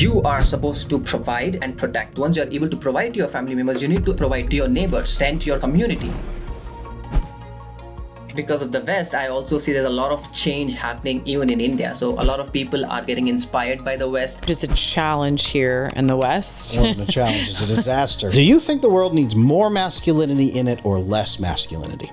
you are supposed to provide and protect. Once you're able to provide to your family members, you need to provide to your neighbors, then to your community. Because of the West, I also see there's a lot of change happening even in India. So a lot of people are getting inspired by the West. Just a challenge here in the West. It wasn't a challenge, it's a disaster. Do you think the world needs more masculinity in it or less masculinity?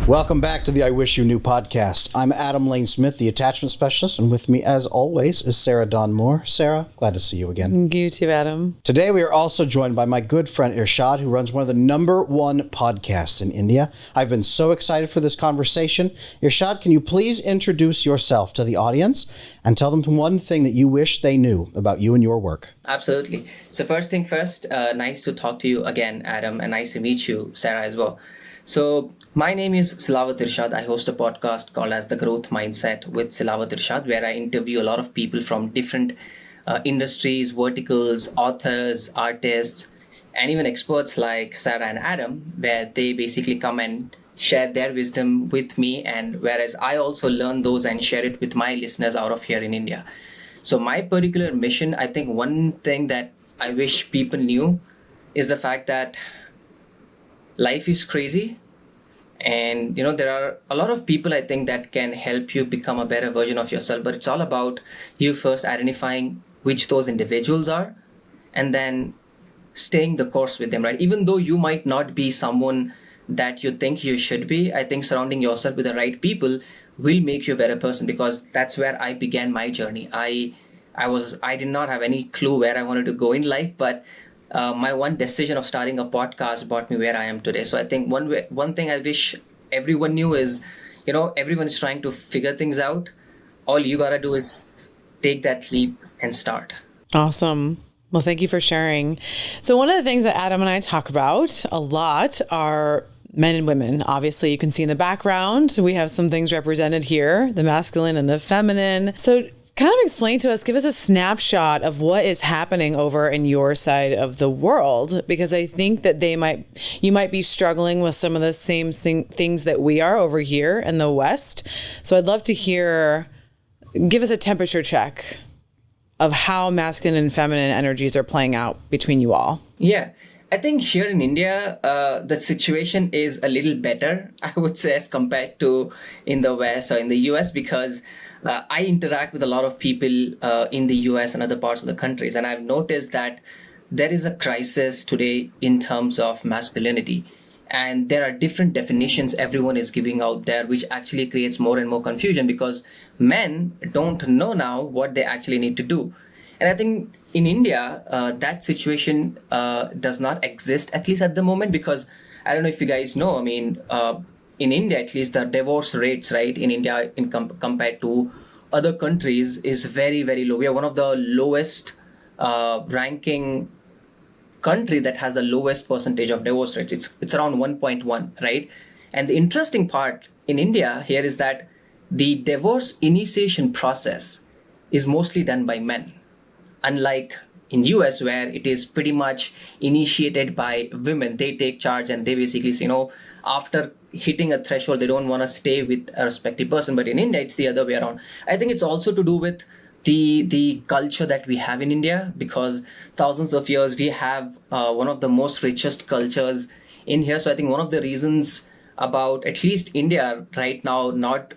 Welcome back to the I Wish You Knew podcast. I'm Adam Lane Smith, the attachment specialist, and with me, as always, is Sarah Dawn Moore. Sarah, glad to see you again. You too, Adam. Today, we are also joined by my good friend Irshad, who runs one of the #1 podcasts in India. I've been so excited for this conversation. Irshad, can you please introduce yourself to the audience and tell them one thing that you wish they knew about you and your work? Absolutely. So first thing first, nice to talk to you again, Adam, and nice to meet you, Sarah, as well. So my name is Silawath Irshad. I host a podcast called as The Growth Mindset with Silawath Irshad, where I interview a lot of people from different industries, verticals, authors, artists, and even experts like Sarah and Adam, where they basically come and share their wisdom with me, and whereas I also learn those and share it with my listeners out of here in India. So my particular mission, I think one thing that I wish people knew is the fact that life is crazy, and there are a lot of people I think that can help you become a better version of yourself, but it's all about you first identifying which those individuals are and then staying the course with them, right? Even though you might not be someone that you think you should be, I think surrounding yourself with the right people will make you a better person, because that's where I began my journey. I did not have any clue where I wanted to go in life, but my one decision of starting a podcast brought me where I am today. So I think one thing I wish everyone knew is, everyone is trying to figure things out. All you gotta do is take that leap and start. Awesome. Well, thank you for sharing. So one of the things that Adam and I talk about a lot are men and women. Obviously, you can see in the background, we have some things represented here, the masculine and the feminine. So kind of explain to us, give us a snapshot of what is happening over in your side of the world, because I think that you might be struggling with some of the same things that we are over here in the West. So I'd love to give us a temperature check of how masculine and feminine energies are playing out between you all. Yeah. I think here in India, the situation is a little better, I would say, as compared to in the West or in the US, because I interact with a lot of people in the US and other parts of the countries, and I've noticed that there is a crisis today in terms of masculinity. And there are different definitions everyone is giving out there, which actually creates more and more confusion, because men don't know now what they actually need to do. And I think in India, that situation does not exist, at least at the moment, because I don't know if you guys know, in India, at least the divorce rates, right, in India compared to other countries is very, very low. We are one of the lowest ranking country that has the lowest percentage of divorce rates. It's around 1.1, right? And the interesting part in India here is that the divorce initiation process is mostly done by men, unlike in US, where it is pretty much initiated by women. They take charge and they basically say, after hitting a threshold, they don't want to stay with a respective person. But in India, it's the other way around. I think it's also to do with the culture that we have in India, because thousands of years we have one of the most richest cultures in here. So I think one of the reasons about at least India right now not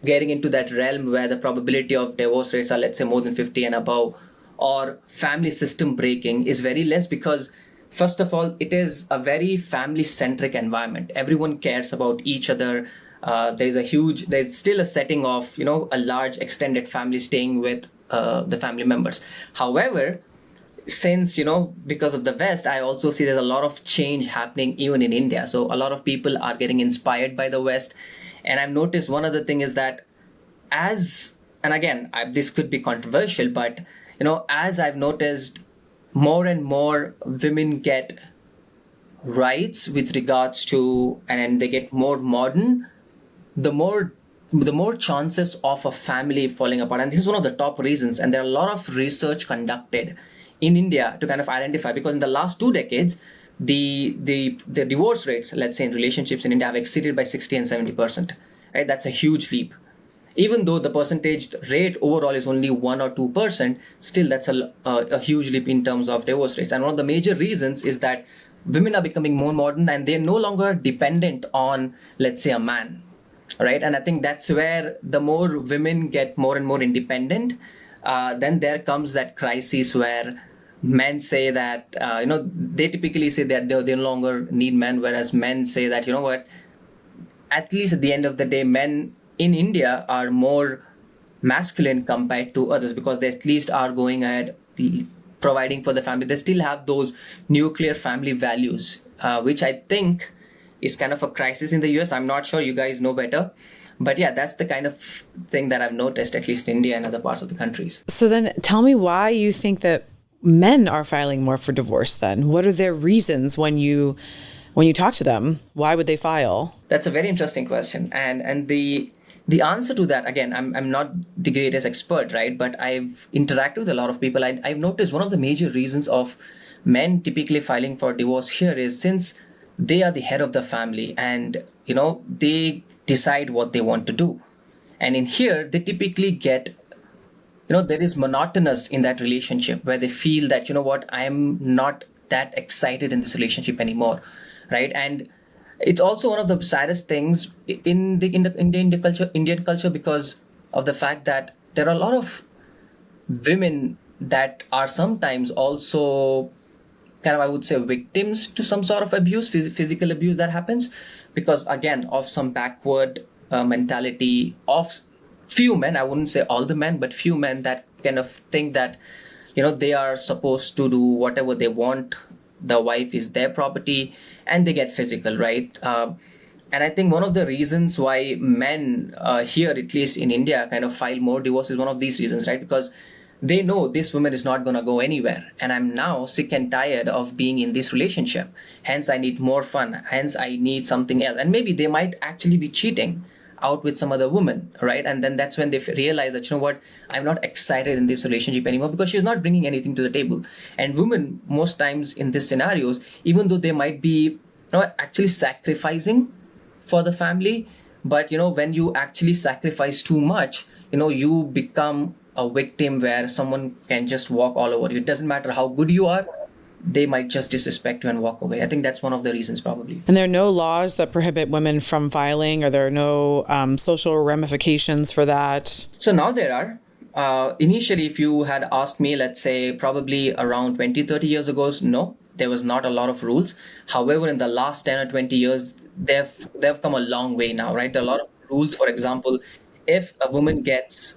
getting into that realm where the probability of divorce rates are, let's say, more than 50 and above, or family system breaking is very less, because first of all, it is a very family-centric environment. Everyone cares about each other. There's still a setting of, a large extended family staying with the family members. However, since, because of the West, I also see there's a lot of change happening even in India. So a lot of people are getting inspired by the West. And I've noticed one other thing is that and again, this could be controversial, but, as I've noticed, more and more women get rights with regards to, and they get more modern, the more the more chances of a family falling apart. And this is one of the top reasons. And there are a lot of research conducted in India to kind of identify, because in the last 2 decades, the divorce rates, let's say in relationships in India, have exceeded by 60 and 70%. Right? That's a huge leap. Even though the percentage rate overall is only 1 or 2%, still that's a huge leap in terms of divorce rates. And one of the major reasons is that women are becoming more modern and they're no longer dependent on, let's say, a man. Right. And I think that's where the more women get more and more independent, then there comes that crisis where men say that, they typically say that they no longer need men, whereas men say that, you know what, at least at the end of the day, men in India are more masculine compared to others, because they at least are going ahead providing for the family. They still have those nuclear family values, which I think is kind of a crisis in the US. I'm not sure, you guys know better. But yeah, that's the kind of thing that I've noticed, at least in India and other parts of the countries. So then tell me why you think that men are filing more for divorce then. What are their reasons when you talk to them? Why would they file? That's a very interesting question. And the answer to that, again, I'm not the greatest expert, right? But I've interacted with a lot of people. I've noticed one of the major reasons of men typically filing for divorce here is, since they are the head of the family and, they decide what they want to do. And in here, they typically get, there is monotonous in that relationship where they feel that, I'm not that excited in this relationship anymore, right? And it's also one of the saddest things in the Indian culture, because of the fact that there are a lot of women that are sometimes also kind of, I would say, victims to some sort of abuse, physical abuse that happens, because again, of some backward mentality of few men. I wouldn't say all the men, but few men that kind of think that, they are supposed to do whatever they want. The wife is their property, and they get physical, right? And I think one of the reasons why men here, at least in India, kind of file more divorce is one of these reasons, right? Because they know this woman is not going to go anywhere, and I'm now sick and tired of being in this relationship. Hence, I need more fun. Hence, I need something else. And maybe they might actually be cheating out with some other woman, right? And then that's when they realize that, what, I'm not excited in this relationship anymore, because she's not bringing anything to the table. And women, most times in these scenarios, even though they might be actually sacrificing for the family, but when you actually sacrifice too much, you become a victim where someone can just walk all over you. It doesn't matter how good you are, they might just disrespect you and walk away. I think that's one of the reasons, probably. And there are no laws that prohibit women from filing, or there are no social ramifications for that? So now there are. Initially, if you had asked me, let's say probably around 20, 30 years ago, no, there was not a lot of rules. However, in the last 10 or 20 years, they've come a long way now, right? There are a lot of rules. For example, if a woman gets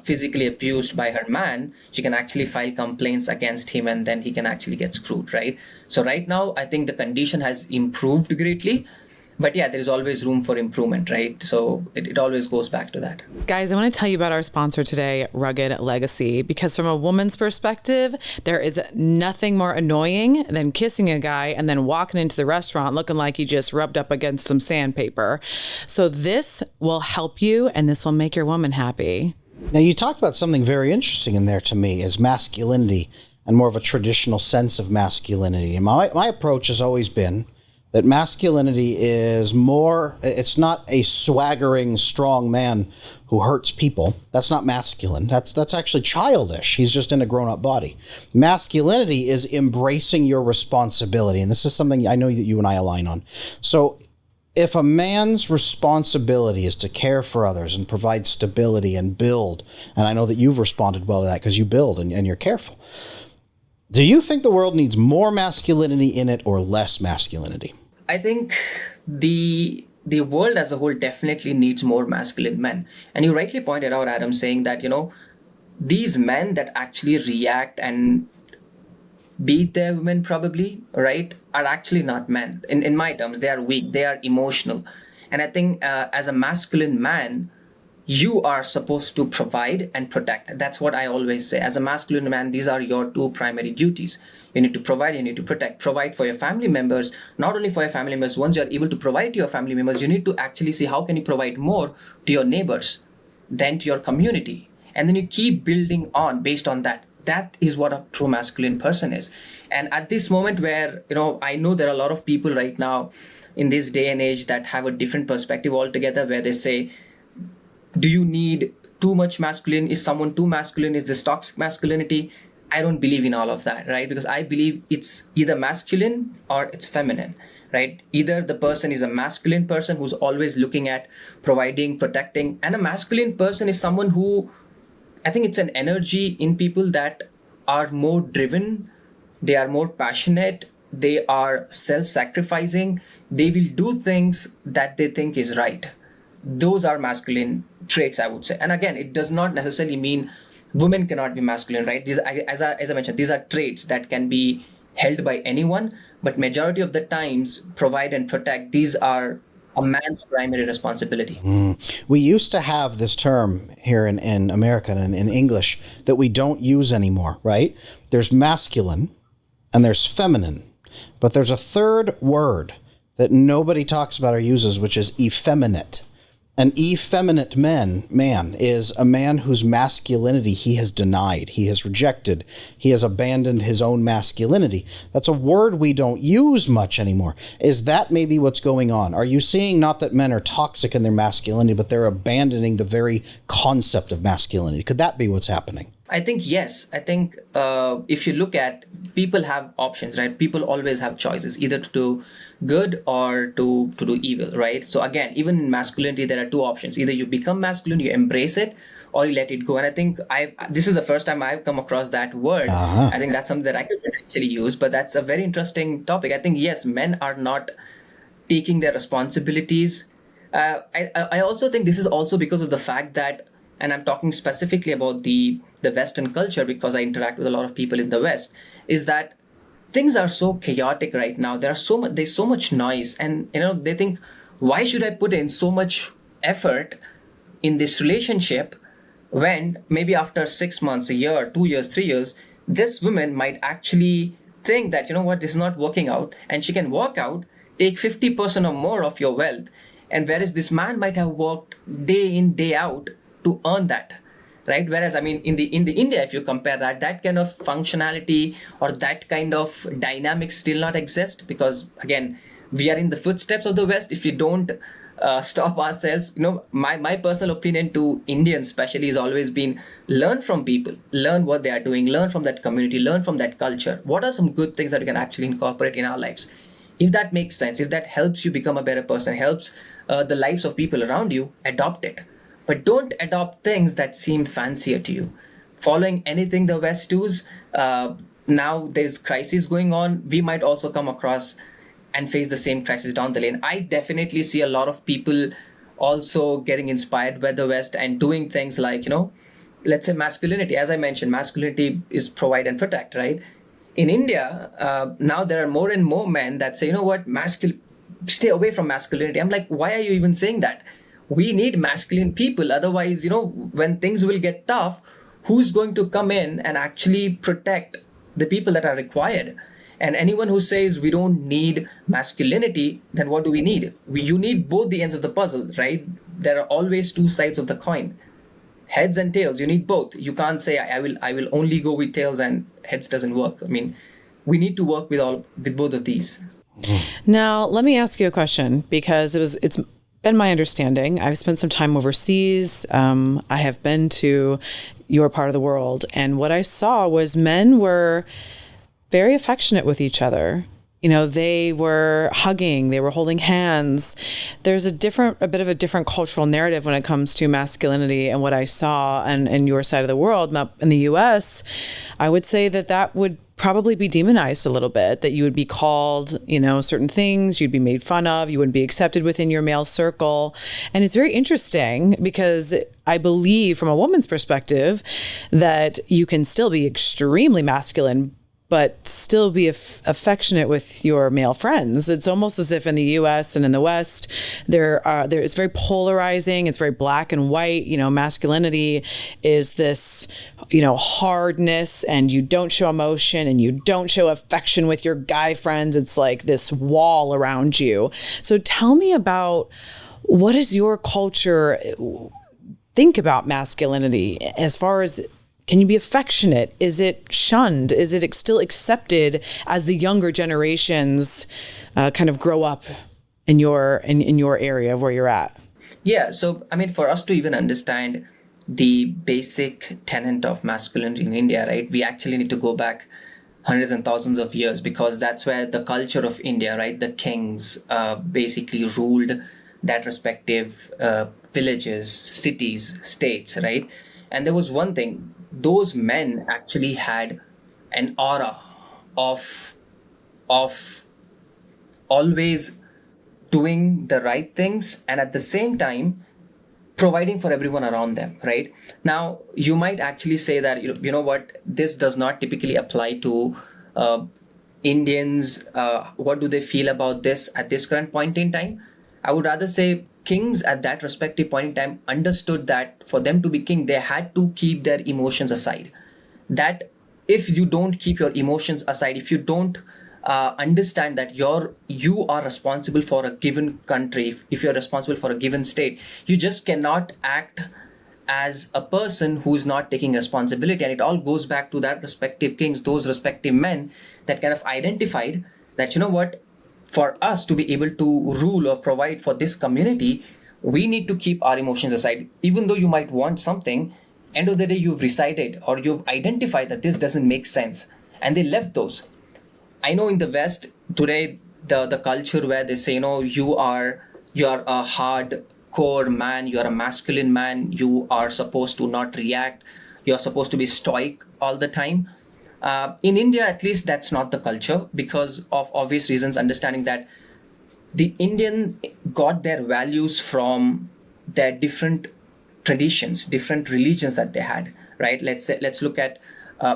physically abused by her man, she can actually file complaints against him, and then he can actually get screwed, right? So right now, I think the condition has improved greatly. But yeah, there is always room for improvement, right? So it always goes back to that. Guys, I want to tell you about our sponsor today, Rugged Legacy, because from a woman's perspective, there is nothing more annoying than kissing a guy and then walking into the restaurant looking like you just rubbed up against some sandpaper. So this will help you, and this will make your woman happy. Now, you talked about something very interesting in there to me, is masculinity and more of a traditional sense of masculinity. And my approach has always been that masculinity is more, it's not a swaggering, strong man who hurts people. That's not masculine. That's actually childish. He's just in a grown-up body. Masculinity is embracing your responsibility. And this is something I know that you and I align on. So if a man's responsibility is to care for others and provide stability and build, and I know that you've responded well to that because you build and you're careful, do you think the world needs more masculinity in it or less masculinity? I think the world as a whole definitely needs more masculine men. And you rightly pointed out, Adam, saying that, these men that actually react and beat their women probably, right, are actually not men. In my terms, they are weak, they are emotional. And I think as a masculine man, you are supposed to provide and protect. That's what I always say. As a masculine man, these are your two primary duties. You need to provide, you need to protect. Provide for your family members, not only for your family members. Once you're able to provide to your family members, you need to actually see how can you provide more to your neighbors, then to your community. And then you keep building on based on that. That is what a true masculine person is. And at this moment where, I know there are a lot of people right now in this day and age that have a different perspective altogether, where they say, do you need too much masculine? Is someone too masculine? Is this toxic masculinity? I don't believe in all of that, right? Because I believe it's either masculine or it's feminine, right? Either the person is a masculine person who's always looking at providing, protecting, and a masculine person is someone who, I think it's an energy in people that are more driven, they are more passionate, they are self-sacrificing, they will do things that they think is right. Those are masculine traits, I would say. And again, it does not necessarily mean women cannot be masculine, right? These, as I mentioned, these are traits that can be held by anyone, but majority of the times, provide and protect, these are a man's primary responsibility. We used to have this term here in America and in English that we don't use anymore, right? There's masculine and there's feminine, but there's a third word that nobody talks about or uses, which is effeminate. An effeminate man is a man whose masculinity he has denied, he has rejected, he has abandoned his own masculinity. That's a word we don't use much anymore. Is that maybe what's going on? Are you seeing not that men are toxic in their masculinity, but they're abandoning the very concept of masculinity? Could that be what's happening? I think yes. I think if you look at, people have options, right? People always have choices, either to do good or to do evil, right? So again, even in masculinity, there are two options. Either you become masculine, you embrace it, or you let it go. And I think this is the first time I've come across that word. I think that's something that I could actually use, but that's a very interesting topic. I think, yes, men are not taking their responsibilities. I also think this is also because of the fact that, and I'm talking specifically about the Western culture because I interact with a lot of people in the West, is that things are so chaotic right now. There's so much noise, and they think, why should I put in so much effort in this relationship when maybe after 6 months, a year, 2 years, 3 years, this woman might actually think that, this is not working out, and she can walk out, take 50% or more of your wealth, and whereas this man might have worked day in, day out to earn that, right? Whereas, I mean, in the India, if you compare that kind of functionality or that kind of dynamic still not exist, because again, we are in the footsteps of the West. If you don't stop ourselves, my personal opinion to Indians especially has always been, learn from people, learn what they are doing, learn from that community, learn from that culture. What are some good things that we can actually incorporate in our lives? If that makes sense, if that helps you become a better person, helps the lives of people around you, adopt it. But don't adopt things that seem fancier to you. Following anything the West does, now there's crisis going on. We might also come across and face the same crisis down the lane. I definitely see a lot of people also getting inspired by the West and doing things like, let's say masculinity. As I mentioned, masculinity is provide and protect, right? In India, now there are more and more men that say, stay away from masculinity. I'm like, why are you even saying that? We need masculine people. Otherwise, when things will get tough, who's going to come in and actually protect the people that are required? And anyone who says we don't need masculinity, then what do we need? You need both the ends of the puzzle, right? There are always two sides of the coin. Heads and tails, you need both. You can't say I will only go with tails and heads doesn't work. I mean, we need to work with both of these. Now, let me ask you a question, because it's been my understanding. I've spent some time overseas. I have been to your part of the world, and what I saw was men were very affectionate with each other. They were hugging, they were holding hands. There's a bit of a different cultural narrative when it comes to masculinity, and what I saw in your side of the world. In the US, I would say that would probably be demonized a little bit, that you would be called, certain things, you'd be made fun of, you wouldn't be accepted within your male circle. And it's very interesting because I believe from a woman's perspective that you can still be extremely masculine, but still be affectionate with your male friends. It's almost as if in the U.S. and in the West, it's very polarizing. It's very black and white. Masculinity is this, hardness, and you don't show emotion and you don't show affection with your guy friends. It's like this wall around you. So tell me about, what does your culture think about masculinity as far as, can you be affectionate? Is it shunned? Is it still accepted as the younger generations kind of grow up in your area of where you're at? Yeah. So, I mean, for us to even understand the basic tenet of masculinity in India, right, we actually need to go back hundreds and thousands of years, because that's where the culture of India, right, the kings basically ruled that respective villages, cities, states, right? And there was one thing, those men actually had an aura of always doing the right things, and at the same time providing for everyone around them, right? Now, you might actually say that, you know what, this does not typically apply to Indians. What do they feel about this at this current point in time? I would rather say kings at that respective point in time understood that for them to be king, they had to keep their emotions aside. That if you don't keep your emotions aside, if you don't understand that you are responsible for a given country, if you're responsible for a given state, you just cannot act as a person who's not taking responsibility. And it all goes back to that respective kings, those respective men that kind of identified that, you know what, for us to be able to rule or provide for this community, we need to keep our emotions aside. Even though you might want something, end of the day, you've recited or you've identified that this doesn't make sense. And they left those. I know in the West today, the culture where they say, you are a hardcore man, you are a masculine man, you are supposed to not react, you're supposed to be stoic all the time. In India, at least, that's not the culture, because of obvious reasons, understanding that the Indian got their values from their different traditions, different religions that they had, right? Let's look at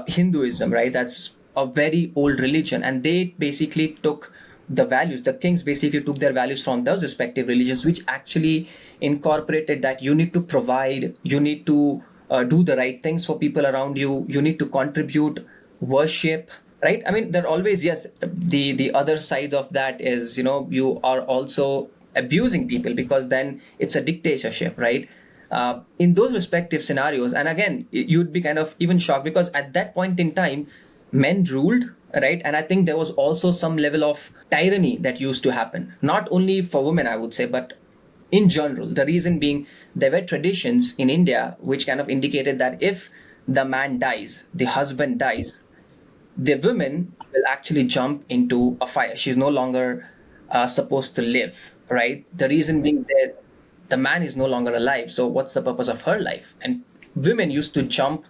Hinduism, right? That's a very old religion, and they basically took the values, the kings basically took their values from those respective religions, which actually incorporated that you need to provide, you need to do the right things for people around you, you need to contribute, worship, right? I mean, there are always, yes, the other side of that is, you are also abusing people, because then it's a dictatorship, right? In those respective scenarios, and again, you'd be kind of even shocked, because at that point in time, men ruled, right? And I think there was also some level of tyranny that used to happen, not only for women, I would say, but in general. The reason being, there were traditions in India which kind of indicated that if the man dies, the husband dies, the woman will actually jump into a fire. She's no longer supposed to live, right? The reason being that the man is no longer alive. So what's the purpose of her life? And women used to jump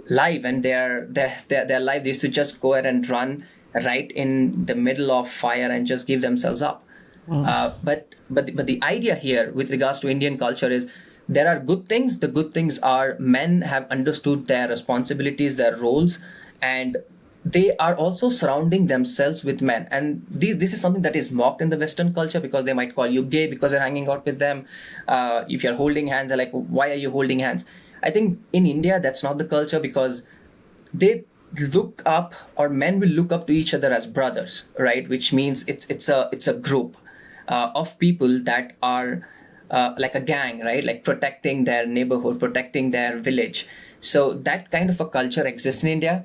live, and their life, they used to just go ahead and run right in the middle of fire and just give themselves up. But the idea here with regards to Indian culture is, there are good things. The good things are men have understood their responsibilities, their roles, and they are also surrounding themselves with men. And this is something that is mocked in the Western culture, because they might call you gay because you're hanging out with them. If you're holding hands, they're like, why are you holding hands? I think in India, that's not the culture, because they look up, or men will look up to each other as brothers, right? Which means it's a group of people that are like a gang, right? Like protecting their neighborhood, protecting their village. So that kind of a culture exists in India.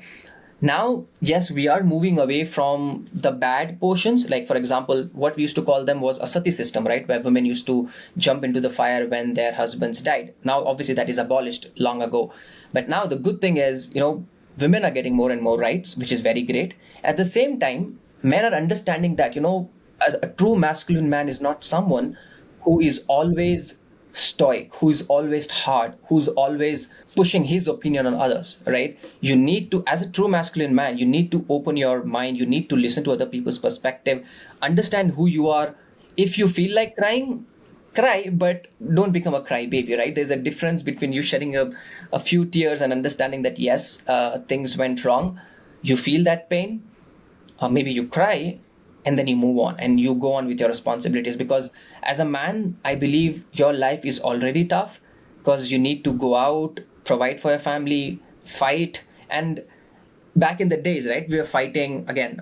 Now, yes, we are moving away from the bad portions. Like, for example, what we used to call them was a sati system, right? Where women used to jump into the fire when their husbands died. Now, obviously, that is abolished long ago. But now the good thing is, women are getting more and more rights, which is very great. At the same time, men are understanding that, as a true masculine man is not someone who is always stoic, who is always hard, who's always pushing his opinion on others, right? You need to, as a true masculine man, you need to open your mind, you need to listen to other people's perspective, understand who you are. If you feel like crying, cry, but don't become a crybaby, right? There's a difference between you shedding a few tears and understanding that, yes, things went wrong. You feel that pain, maybe you cry, and then you move on and you go on with your responsibilities. Because as a man, I believe your life is already tough because you need to go out, provide for your family, fight. And back in the days, right, we were fighting again.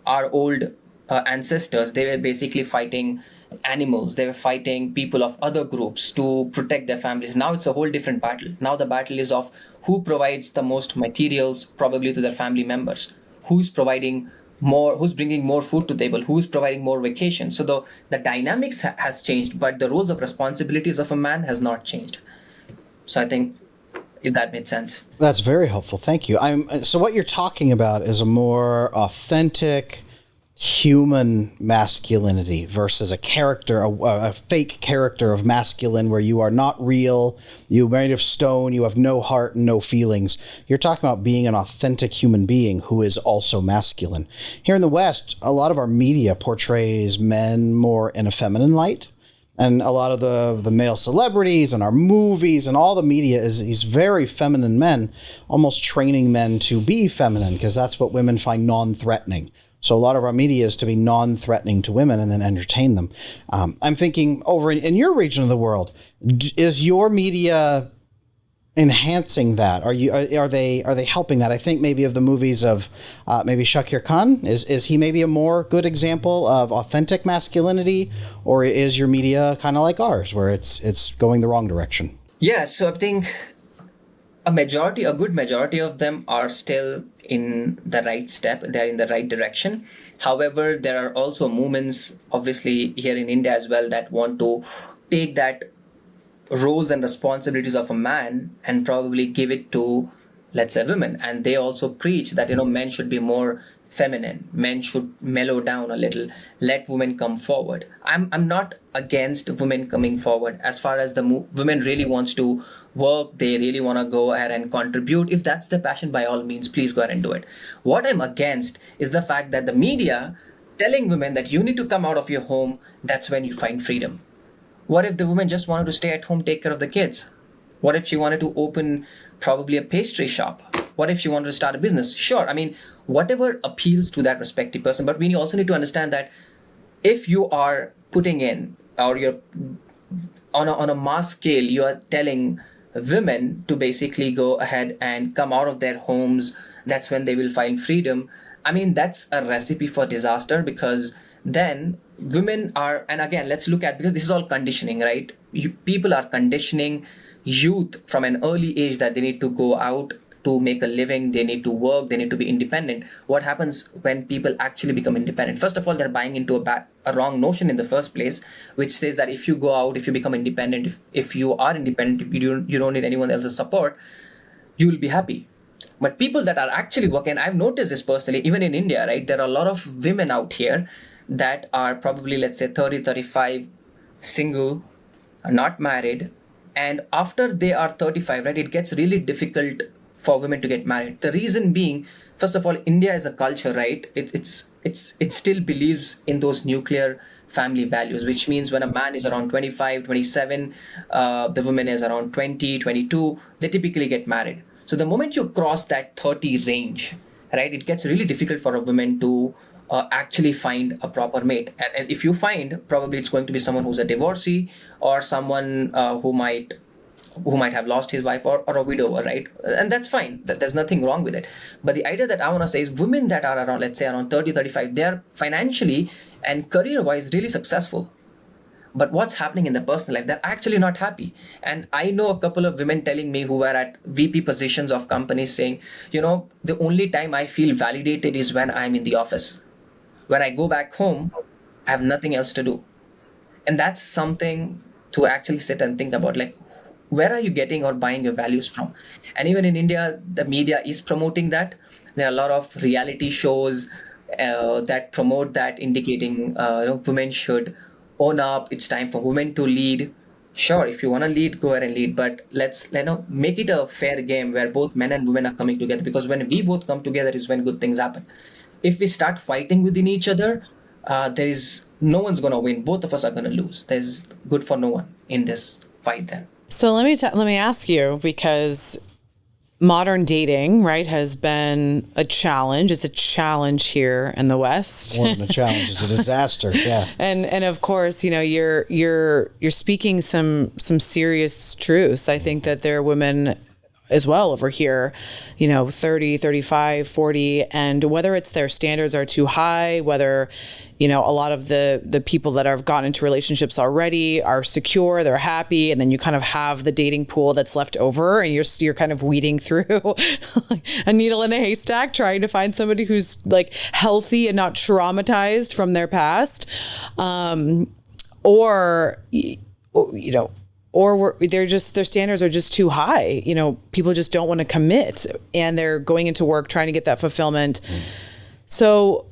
Our old ancestors, they were basically fighting animals, they were fighting people of other groups to protect their families. Now it's a whole different battle. Now the battle is of who provides the most materials, probably to their family members, who's providing more, who's bringing more food to the table, who's providing more vacation. So the dynamics has changed, but the roles of responsibilities of a man has not changed. So I think, if that made sense. That's very helpful. Thank you. So what you're talking about is a more authentic human masculinity versus a character, a fake character of masculine where you are not real, you're made of stone, you have no heart and no feelings. You're talking about being an authentic human being who is also masculine. Here in the West, a lot of our media portrays men more in a feminine light. And a lot of the male celebrities and our movies and all the media is these very feminine men, almost training men to be feminine because that's what women find non-threatening. So a lot of our media is to be non-threatening to women and then entertain them. I'm thinking over in your region of the world, is your media enhancing that? Are they helping that? I think maybe of the movies of maybe Shakir Khan, is he maybe a more good example of authentic masculinity, or is your media kind of like ours where it's going the wrong direction? Yeah, so I think a good majority of them are still in the right step. They're in the right direction. However, there are also movements, obviously here in India as well, that want to take that roles and responsibilities of a man and probably give it to, let's say, women. And they also preach that, men should be more feminine, men should mellow down a little, let women come forward. I'm not against women coming forward. As far as the women really wants to work, they really want to go ahead and contribute, if that's their passion, by all means, please go ahead and do it. What I'm against is the fact that the media telling women that you need to come out of your home, that's when you find freedom. What if the woman just wanted to stay at home, take care of the kids? What if she wanted to open probably a pastry shop? What if she wanted to start a business? Sure, I mean, whatever appeals to that respective person. But we also need to understand that if you are putting in, or you're on a mass scale, you are telling women to basically go ahead and come out of their homes, that's when they will find freedom. I mean, that's a recipe for disaster, because then women are, and again, let's look at, because this is all conditioning, right? People are conditioning youth from an early age that they need to go out to make a living, they need to work, they need to be independent. What happens when people actually become independent? First of all, they're buying into a wrong notion in the first place, which says that if you go out, if you become independent, if you are independent, if you don't need anyone else's support, you will be happy. But people that are actually working, I've noticed this personally, even in India, right? There are a lot of women out here that are probably, let's say, 30, 35, single, not married. And after they are 35, right, it gets really difficult for women to get married. The reason being, first of all, India is a culture, right? It still believes in those nuclear family values, which means when a man is around 25, 27, the woman is around 20, 22, they typically get married. So the moment you cross that 30 range, right, it gets really difficult for a woman to actually find a proper mate. And if you find, probably it's going to be someone who's a divorcee, or someone who might have lost his wife, or a widower, right? And that's fine. There's nothing wrong with it. But the idea that I want to say is women that are around, let's say, around 30, 35, they're financially and career-wise really successful. But what's happening in their personal life? They're actually not happy. And I know a couple of women telling me who were at VP positions of companies saying, the only time I feel validated is when I'm in the office. When I go back home, I have nothing else to do. And that's something to actually sit and think about, like, where are you getting or buying your values from? And even in India, the media is promoting that. There are a lot of reality shows that promote that, indicating women should own up. It's time for women to lead. Sure, if you want to lead, go ahead and lead. But let's make it a fair game where both men and women are coming together. Because when we both come together is when good things happen. If we start fighting within each other, no one's going to win. Both of us are going to lose. There's good for no one in this fight then. So let me ask you, because modern dating, right, has been a challenge. It's a challenge here in the West. More than a challenge, it's a disaster. Yeah. And of course, you know, you're speaking some serious truths. I think that there are women as well over here, you know, 30, 35, 40, and whether it's their standards are too high, whether, you know, a lot of the people that have gotten into relationships already are secure, they're happy, and then you kind of have the dating pool that's left over, and you're kind of weeding through a needle in a haystack, trying to find somebody who's like healthy and not traumatized from their past, or you know, or they're just, their standards are just too high. You know, people just don't want to commit, and they're going into work trying to get that fulfillment. So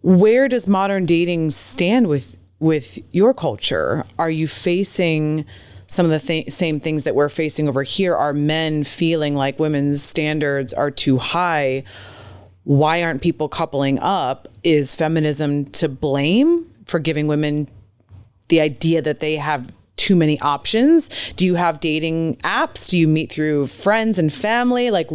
where does modern dating stand with your culture? Are you facing some of the same things that we're facing over here? Are men feeling like women's standards are too high? Why aren't people coupling up? Is feminism to blame for giving women the idea that they have too many options? Do you have dating apps? Do you meet through friends and family? Like,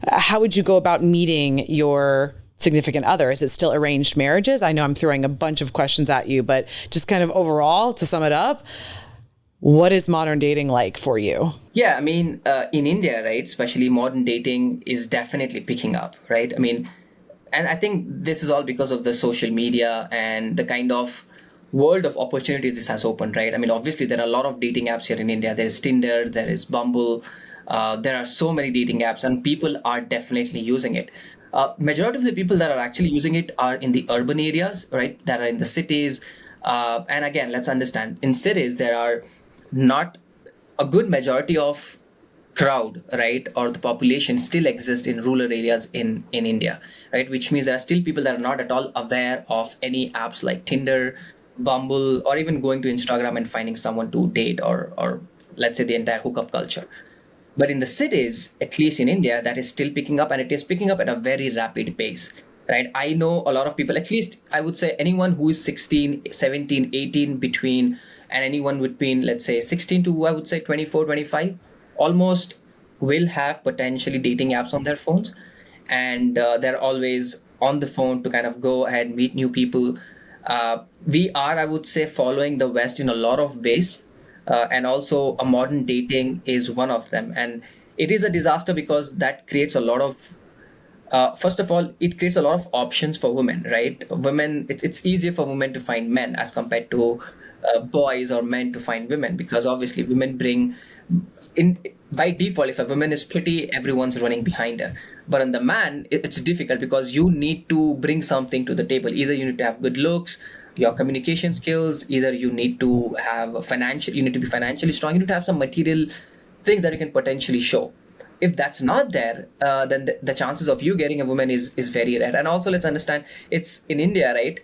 how would you go about meeting your significant other? Is it still arranged marriages? I know I'm throwing a bunch of questions at you, but just kind of overall, to sum it up, what is modern dating like for you? Yeah, I mean, in India, right, especially modern dating is definitely picking up, right? I mean, and I think this is all because of the social media and the kind of world of opportunities this has opened, right? I mean, obviously, there are a lot of dating apps here in India. There's Tinder, there is Bumble. There are so many dating apps, and people are definitely using it. Majority of the people that are actually using it are in the urban areas, right? That are in the cities. And again, let's understand, in cities, there are not a good majority of crowd, right? Or the population still exists in rural areas in India, right? Which means there are still people that are not at all aware of any apps like Tinder, Bumble, or even going to Instagram and finding someone to date, or let's say the entire hookup culture. But in the cities, at least in India, that is still picking up, and it is picking up at a very rapid pace, right? I know a lot of people, at least I would say anyone who is 16, 17, 18 between, and anyone between, let's say 16 to, I would say 24, 25, almost will have potentially dating apps on their phones. And they're always on the phone to kind of go ahead, meet new people. We are, I would say, following the West in a lot of ways. And also a modern dating is one of them. And it is a disaster because that creates a lot of, first of all, it creates a lot of options for women, right? Women, it's easier for women to find men as compared to boys or men to find women, because obviously women bring in, by default, if a woman is pretty, everyone's running behind her. But on the man, it's difficult because you need to bring something to the table. Either you need to have good looks, your communication skills, either you need to have you need to be financially strong, you need to have some material things that you can potentially show. If that's not there, then the chances of you getting a woman is very rare. And also, let's understand, it's in India, right?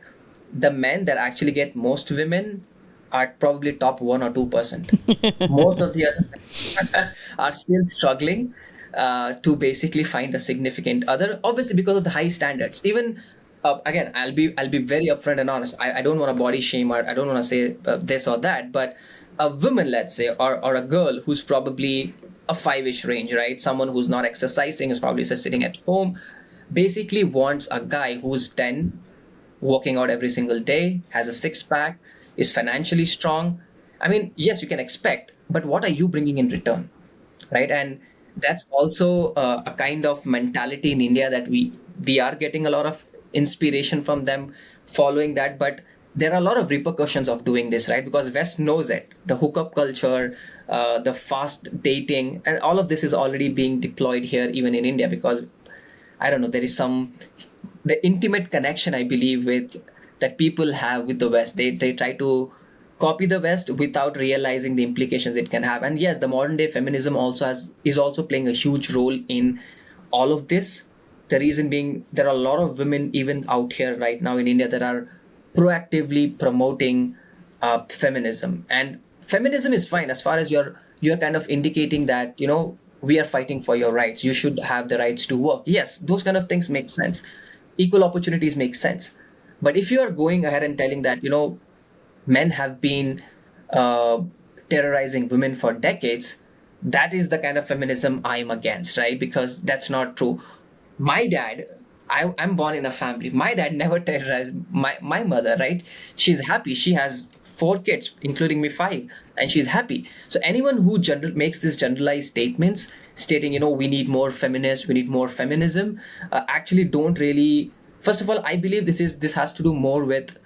The men that actually get most women are probably top 1 or 2%. Most of the other are still struggling to basically find a significant other, obviously because of the high standards. Even again, I'll be very upfront and honest. I don't want to body shame, or I don't want to say this or that, but a woman, let's say, or a girl who's probably a 5-ish range, right? Someone who's not exercising, is probably just sitting at home, basically wants a guy who's 10, working out every single day, has a six-pack, is financially strong. I mean, yes, you can expect, but what are you bringing in return, right? And that's also a kind of mentality in India that we are getting a lot of inspiration from them following that. But there are a lot of repercussions of doing this, right? Because West knows it. The hookup culture, the fast dating, and all of this is already being deployed here, even in India, because I don't know, there is the intimate connection, I believe, with that people have with the West. They try to copy the West without realizing the implications it can have. And yes, the modern day feminism is also playing a huge role in all of this. The reason being, there are a lot of women even out here right now in India that are proactively promoting feminism. And feminism is fine as far as you're kind of indicating that, you know, we are fighting for your rights. You should have the rights to work. Yes, those kind of things make sense. Equal opportunities make sense. But if you are going ahead and telling that, you know, men have been terrorizing women for decades, that is the kind of feminism I'm against, right? Because that's not true. My dad, I'm born in a family. My dad never terrorized my mother, right? She's happy. She has 4 kids, including me 5, and she's happy. So anyone who makes these generalized statements stating, we need more feminists, we need more feminism, actually don't really. First of all, I believe this has to do more with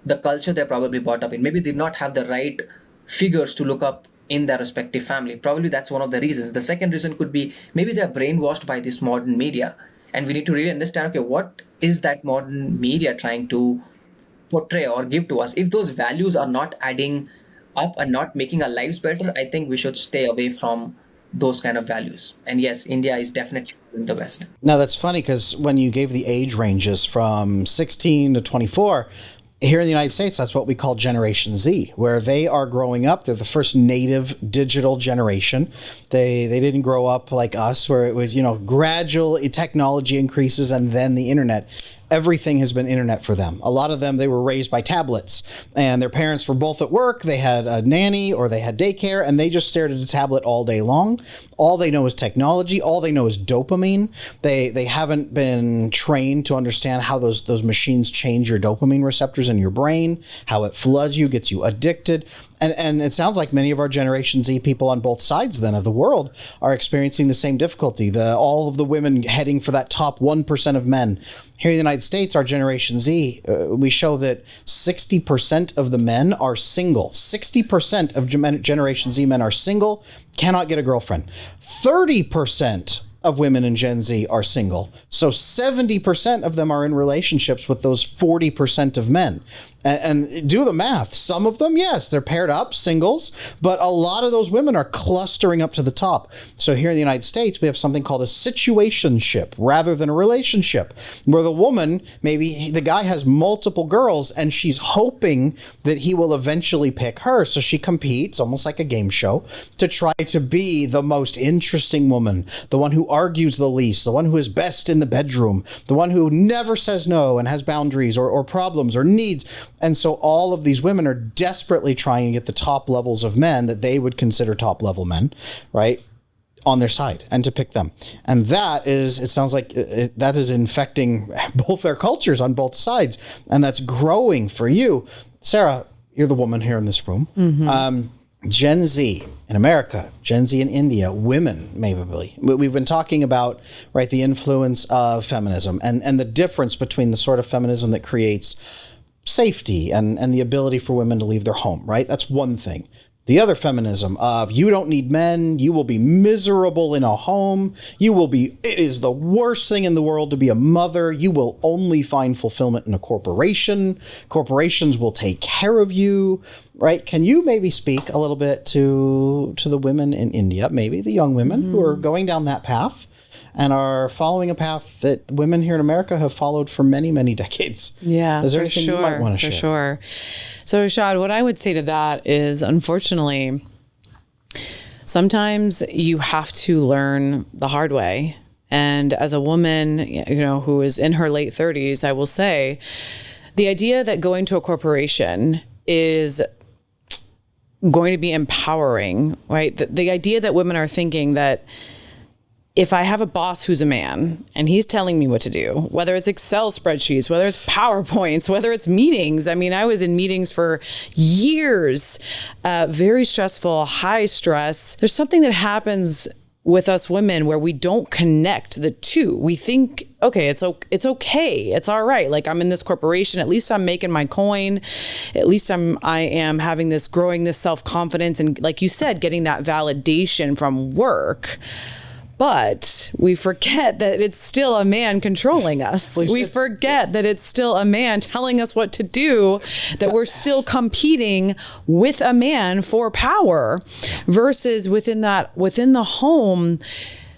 the culture they're probably brought up in. Maybe they did not have the right figures to look up in their respective family. Probably that's one of the reasons. The second reason could be maybe they're brainwashed by this modern media. And we need to really understand, okay, what is that modern media trying to portray or give to us? If those values are not adding up and not making our lives better, I think we should stay away from those kind of values. And yes, India is definitely in the West. Now, that's funny because when you gave the age ranges from 16 to 24, here in the United States, that's what we call Generation Z, where they are growing up. They're the first native digital generation. They didn't grow up like us, where it was, gradual technology increases and then the internet. Everything has been internet for them. A lot of them, they were raised by tablets, and their parents were both at work. They had a nanny or they had daycare, and they just stared at a tablet all day long. All they know is technology. All they know is dopamine. They haven't been trained to understand how those machines change your dopamine receptors in your brain, how it floods you, gets you addicted. And it sounds like many of our Generation Z people on both sides then of the world are experiencing the same difficulty. All of the women heading for that top 1% of men. Here in the United States, our Generation Z, we show that 60% of the men are single. 60% of Generation Z men are single, cannot get a girlfriend. 30% of women in Gen Z are single. So 70% of them are in relationships with those 40% of men. And do the math. Some of them, yes, they're paired up, singles, but a lot of those women are clustering up to the top. So here in the United States, we have something called a situationship rather than a relationship, where the woman, maybe the guy has multiple girls and she's hoping that he will eventually pick her. So she competes, almost like a game show, to try to be the most interesting woman, the one who argues the least, the one who is best in the bedroom, the one who never says no and has boundaries or problems or needs. And so all of these women are desperately trying to get the top levels of men that they would consider top level men, right, on their side and to pick them. And that is, it sounds like that is infecting both their cultures on both sides. And that's growing for you. Sarah, you're the woman here in this room. Mm-hmm. Gen Z in America, Gen Z in India, women, maybe. We've been talking about, right, the influence of feminism and the difference between the sort of feminism that creates safety and the ability for women to leave their home, right? That's one thing. The other feminism of you don't need men, you will be miserable in a home, it is the worst thing in the world to be a mother, you will only find fulfillment in a corporation, corporations will take care of you, right? Can you maybe speak a little bit to the women in India, maybe the young women who are going down that path and are following a path that women here in America have followed for many, many decades? Yeah, is there anything you might want to share? For sure. So, Irshad, what I would say to that is, unfortunately, sometimes you have to learn the hard way. And as a woman, who is in her late 30s, I will say, the idea that going to a corporation is going to be empowering, right? The idea that women are thinking that if I have a boss who's a man and he's telling me what to do, whether it's Excel spreadsheets, whether it's PowerPoints, whether it's meetings. I mean, I was in meetings for years, very stressful, high stress. There's something that happens with us women where we don't connect the two. We think, okay, it's okay. It's all right. Like, I'm in this corporation. At least I'm making my coin. At least I am having this, growing this self-confidence. And like you said, getting that validation from work. But we forget that it's still a man controlling us. We forget that it's still a man telling us what to do, that we're still competing with a man for power, versus within the home,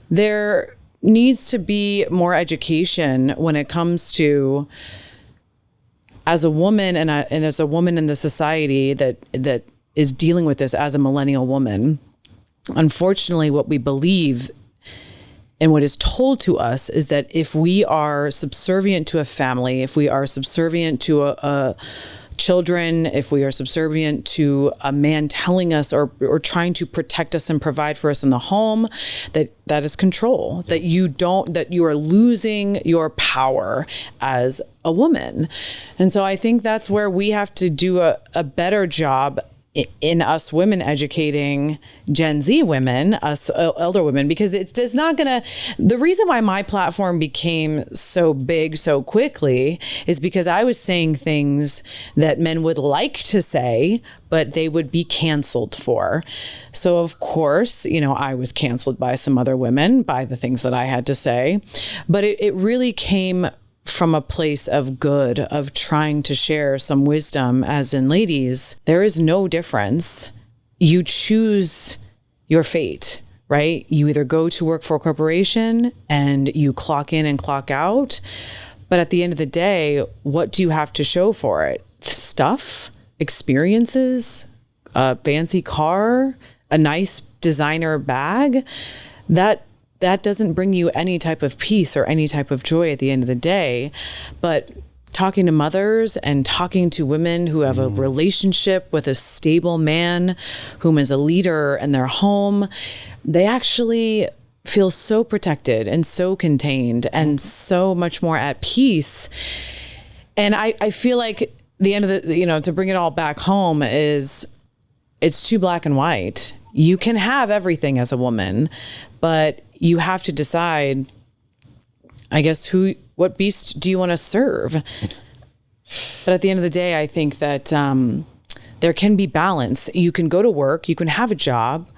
there needs to be more education when it comes to, as a woman and as a woman in the society that is dealing with this as a millennial woman. Unfortunately, what we believe and what is told to us is that if we are subservient to a family, if we are subservient to children, if we are subservient to a man telling us or trying to protect us and provide for us in the home, that is control, that you are losing your power as a woman. And so I think that's where we have to do a better job in us women educating Gen Z women, us elder women, because it's not gonna, the reason why my platform became so big so quickly is because I was saying things that men would like to say, but they would be canceled for. So of course, I was canceled by some other women by the things that I had to say, but it really came from a place of good, of trying to share some wisdom, as in, ladies, there is no difference. You choose your fate, right? You either go to work for a corporation and you clock in and clock out, but at the end of the day, what do you have to show for it? Stuff, experiences, a fancy car, a nice designer bag. That doesn't bring you any type of peace or any type of joy at the end of the day. But talking to mothers and talking to women who have a relationship with a stable man, whom is a leader in their home, they actually feel so protected and so contained and so much more at peace. And I feel like the end of the, to bring it all back home is, it's too black and white. You can have everything as a woman, but you have to decide, I guess, what beast do you want to serve? But at the end of the day, I think that there can be balance. You can go to work, you can have a job,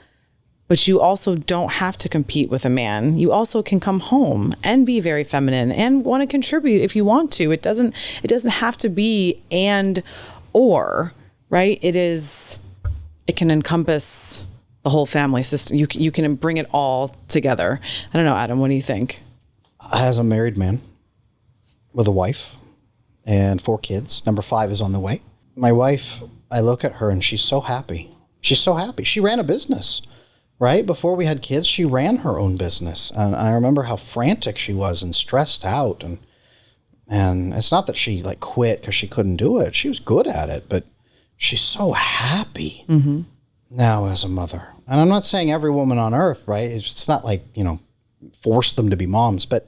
but you also don't have to compete with a man. You also can come home and be very feminine and want to contribute if you want to. It doesn't have to be and or, right? It can encompass the whole family system. You can bring it all together. I don't know, Adam, what do you think? As a married man with a wife and 4 kids, number 5 is on the way. My wife, I look at her and she's so happy. She's so happy. She ran a business, right? Before we had kids, she ran her own business. And I remember how frantic she was and stressed out. And it's not that she quit because she couldn't do it. She was good at it, but she's so happy now as a mother. And I'm not saying every woman on earth, right? It's not force them to be moms. But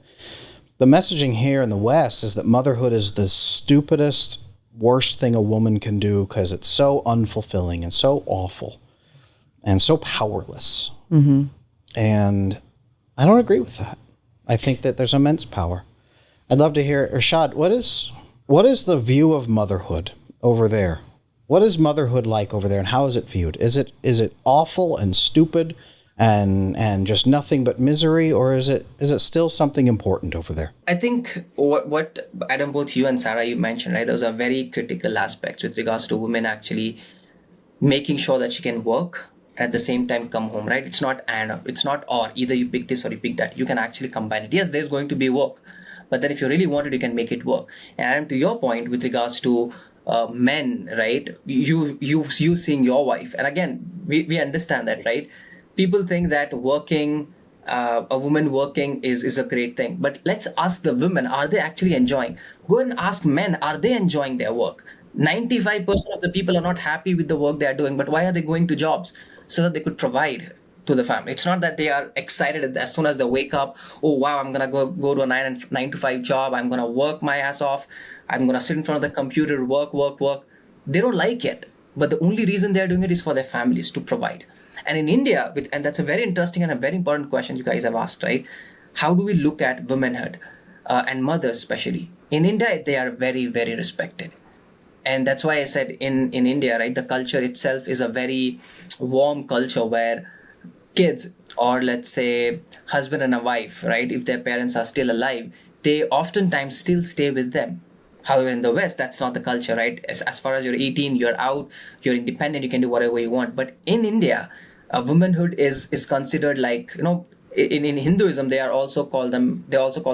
the messaging here in the West is that motherhood is the stupidest, worst thing a woman can do because it's so unfulfilling and so awful and so powerless. And I don't agree with that. I think that there's immense power. I'd love to hear, Irshad, what is the view of motherhood over there? What is motherhood like over there, and how is it viewed? Is it awful and stupid and just nothing but misery, or is it still something important over there? I think what Adam, both you and Sarah, you mentioned, right? Those are very critical aspects with regards to women actually making sure that she can work and at the same time come home, right? It's not and, it's not or. Either you pick this or you pick that. You can actually combine it. Yes, there's going to be work, but then if you really want it, you can make it work. And Adam, to your point with regards to men, right? You seeing your wife, and again, we understand that, right? People think that working, a woman working is a great thing, but let's ask the women: are they actually enjoying? Go and ask men: are they enjoying their work? 95% of the people are not happy with the work they are doing, but why are they going to jobs? So that they could provide to the family. It's not that they are excited as soon as they wake up. Oh wow, I'm gonna go to a 9 to 5 job. I'm gonna work my ass off. I'm gonna sit in front of the computer, work. They don't like it, but the only reason they are doing it is for their families to provide. And in India, and that's a very interesting and a very important question you guys have asked, right? How do we look at womanhood and mothers, especially in India? They are very, very respected. And that's why I said in India, right, the culture itself is a very warm culture where kids, or let's say husband and a wife, right, if their parents are still alive, they oftentimes still stay with them. However, in the West, that's not the culture, right? As far as you're 18, you're out, you're independent, you can do whatever you want. But in India, womanhood is considered like, in Hinduism, they also call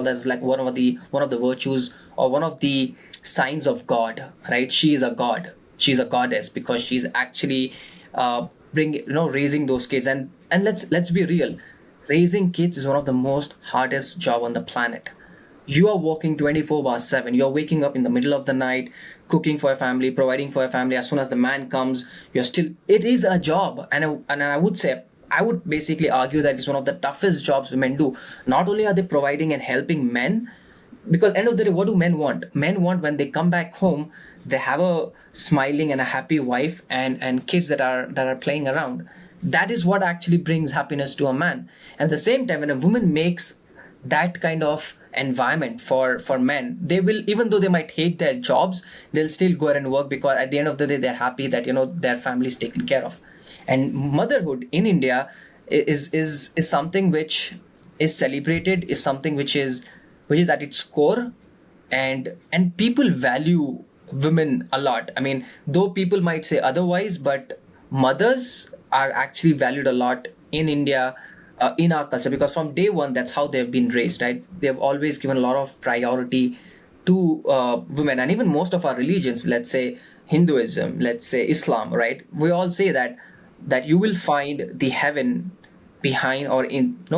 as like one of the virtues or one of the signs of God, right? She is a god. She's a goddess because she's actually raising those kids. And let's be real, raising kids is one of the most hardest job on the planet. you are working 24/7. You're waking up in the middle of the night, cooking for your family, providing for your family. As soon as the man comes, it is a job. And I would say, I would basically argue that it's one of the toughest jobs women do. Not only are they providing and helping men, because end of the day, what do men want? Men want, when they come back home, they have a smiling and a happy wife and kids that are playing around. That is what actually brings happiness to a man. At the same time, when a woman makes that kind of environment for men, they will, even though they might hate their jobs, they'll still go ahead and work, because at the end of the day, they're happy that their family is taken care of. And motherhood in India is something which is celebrated, is something which is at its core, and people value women a lot. I mean, though people might say otherwise, but mothers are actually valued a lot in India, in our culture, because from day one, that's how they've been raised, right? They've always given a lot of priority to women. And even most of our religions, let's say Hinduism, let's say Islam, right? We all say that you will find the heaven behind, or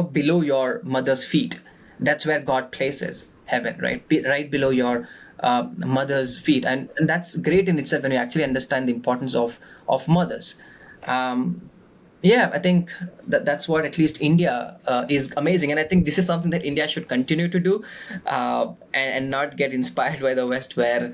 below your mother's feet. That's where God places heaven, right? Right below your mother's feet. And that's great in itself when you actually understand the importance of mothers. I think that's what at least India is amazing. And I think this is something that India should continue to do, and not get inspired by the West, where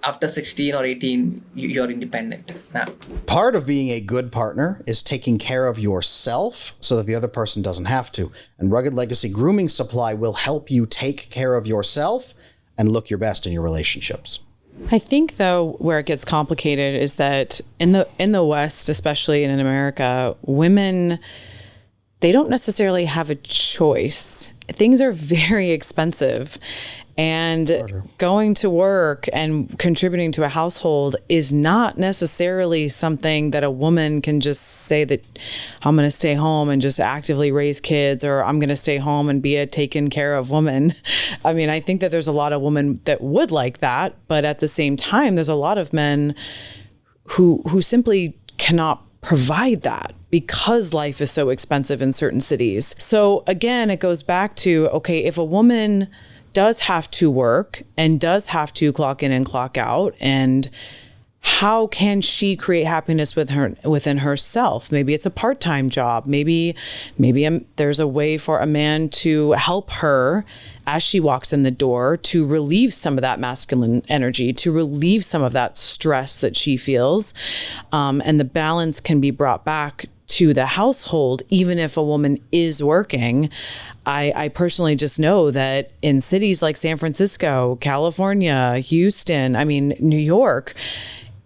after 16 or 18, you're independent. Now, part of being a good partner is taking care of yourself so that the other person doesn't have to. And Rugged Legacy Grooming Supply will help you take care of yourself and look your best in your relationships. I think, though, where it gets complicated is that in the West, especially in America, women, they don't necessarily have a choice. Things are very expensive. And going to work and contributing to a household is not necessarily something that a woman can just say that I'm going to stay home and just actively raise kids, or I'm going to stay home and be a taken care of woman. I mean, I think that there's a lot of women that would like that, but at the same time, there's a lot of men who simply cannot provide that because life is so expensive in certain cities. So again, it goes back to, okay, if a woman does have to work and does have to clock in and clock out, and how can she create happiness within herself? Maybe it's a part-time job. Maybe there's a way for a man to help her as she walks in the door, to relieve some of that masculine energy, to relieve some of that stress that she feels, and the balance can be brought back to the household, even if a woman is working. I personally just know that in cities like San Francisco, California, Houston, New York,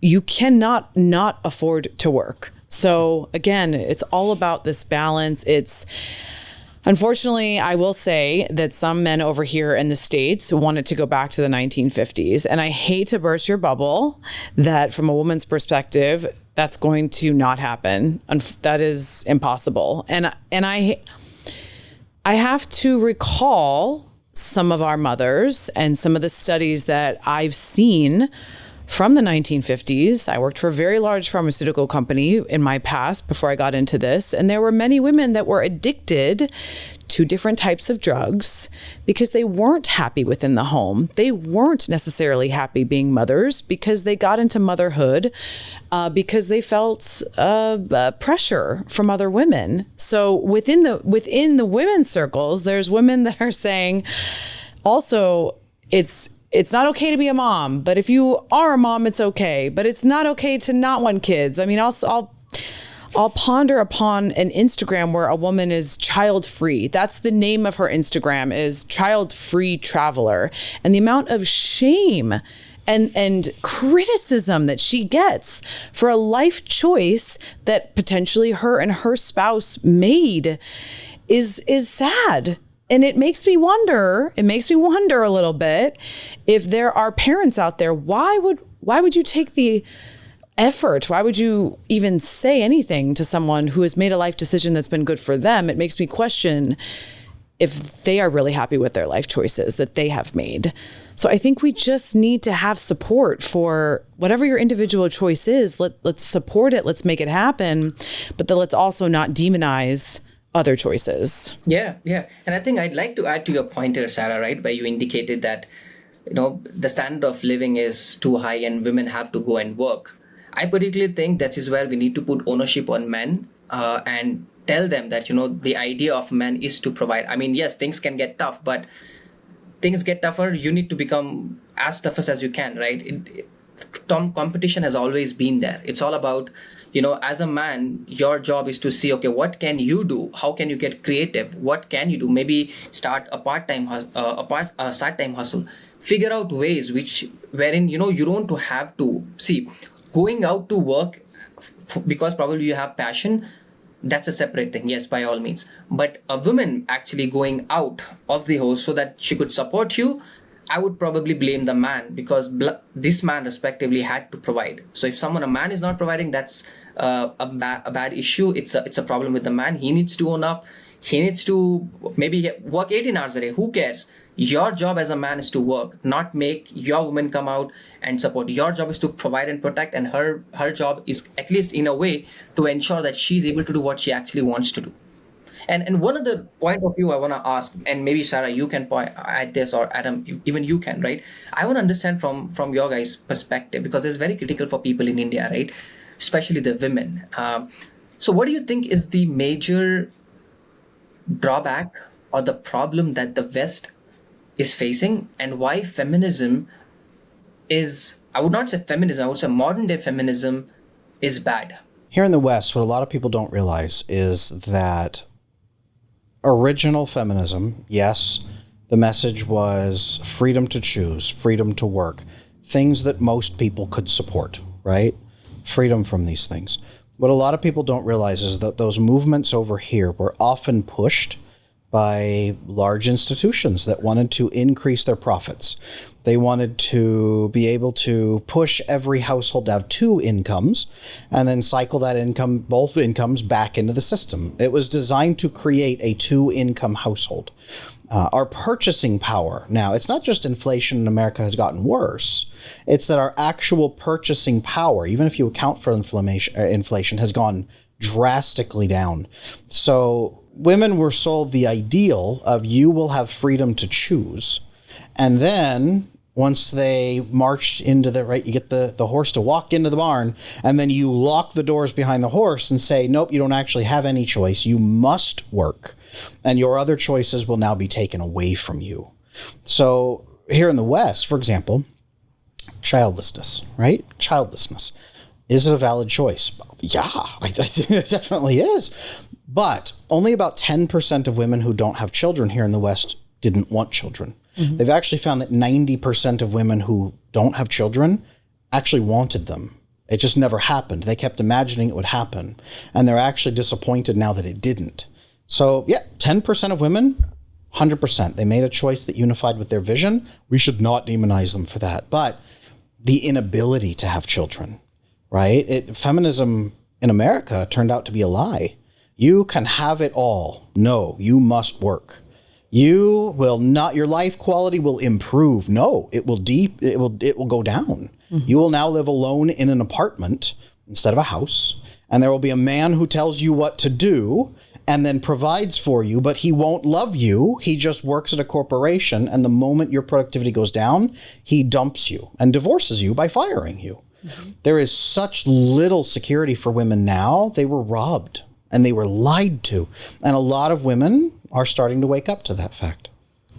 you cannot not afford to work. So again, it's all about this balance. Unfortunately, I will say that some men over here in the States wanted to go back to the 1950s. And I hate to burst your bubble that from a woman's perspective, that's going to not happen. That is impossible. And I have to recall some of our mothers and some of the studies that I've seen from the 1950s. I worked for a very large pharmaceutical company in my past before I got into this. And there were many women that were addicted to different types of drugs because they weren't happy within the home. They weren't necessarily happy being mothers because they got into motherhood because they felt pressure from other women. So within the women's circles, there's women that are saying also it's not okay to be a mom, but if you are a mom, it's okay. But it's not okay to not want kids. I'll ponder upon an Instagram where a woman is child-free. That's the name of her Instagram, is child-free traveler. And the amount of shame and criticism that she gets for a life choice that potentially her and her spouse made is sad. And it makes me wonder a little bit if there are parents out there, why would you take the effort? Why would you even say anything to someone who has made a life decision that's been good for them? It makes me question if they are really happy with their life choices that they have made. So I think we just need to have support for whatever your individual choice is. Let's support it. Let's make it happen. But then let's also not demonize other choices. Yeah, yeah. And I think I'd like to add to your point here, Sarah, right, where you indicated that, the standard of living is too high and women have to go and work. I particularly think that is where we need to put ownership on men, and tell them that, the idea of men is to provide. I mean, yes, things can get tough, but things get tougher. You need to become as toughest as you can, right? Competition has always been there. It's all about, as a man, your job is to see, okay, what can you do? How can you get creative? What can you do? Maybe start a part-time, side-time hustle. Figure out ways wherein, you don't have to see going out to work because probably you have passion. That's a separate thing, yes, by all means. But a woman actually going out of the house so that she could support you, I would probably blame the man, because this man respectively had to provide. So if a man is not providing, that's a bad issue. It's a problem with the man. He needs to own up. He needs to maybe work 18 hours a day. Who cares? Your job as a man is to work, not make your woman come out and support. Your job is to provide and protect, and her job is, at least in a way, to ensure that she's able to do what she actually wants to do. And one other point of view I want to ask, and maybe Sarah, you can point at this, or Adam, even you can, right? I want to understand from your guys' perspective, because it's very critical for people in India, right? Especially the women. So what do you think is the major drawback or the problem that the West is facing, and why feminism is, I would not say feminism, I would say modern day feminism is bad? Here in the West, what a lot of people don't realize is that original feminism, yes, the message was freedom to choose, freedom to work, things that most people could support, right? Freedom from these things. What a lot of people don't realize is that those movements over here were often pushed by large institutions that wanted to increase their profits. They wanted to be able to push every household to have two incomes and then cycle that income, both incomes, back into the system. It was designed to create a two-income household. Our purchasing power, now, it's not just inflation in America has gotten worse. It's that our actual purchasing power, even if you account for inflation, has gone drastically down. So women were sold the ideal of you will have freedom to choose. And then once they marched into you get the horse to walk into the barn, and then you lock the doors behind the horse and say, nope, you don't actually have any choice. You must work. And your other choices will now be taken away from you. So here in the West, for example, childlessness, right? Childlessness. Is it a valid choice? Yeah, it definitely is. But only about 10% of women who don't have children here in the West didn't want children. Mm-hmm. They've actually found that 90% of women who don't have children actually wanted them. It just never happened. They kept imagining it would happen. And they're actually disappointed now that it didn't. So yeah, 10% of women, 100%. They made a choice that unified with their vision. We should not demonize them for that. But the inability to have children, right? Feminism in America turned out to be a lie. You can have it all. No, you must work. You will not, your life quality will improve. No, it will go down. Mm-hmm. You will now live alone in an apartment instead of a house. And there will be a man who tells you what to do and then provides for you, but he won't love you. He just works at a corporation. And the moment your productivity goes down, he dumps you and divorces you by firing you. Mm-hmm. There is such little security for women now. They were robbed and they were lied to. And a lot of women are starting to wake up to that fact.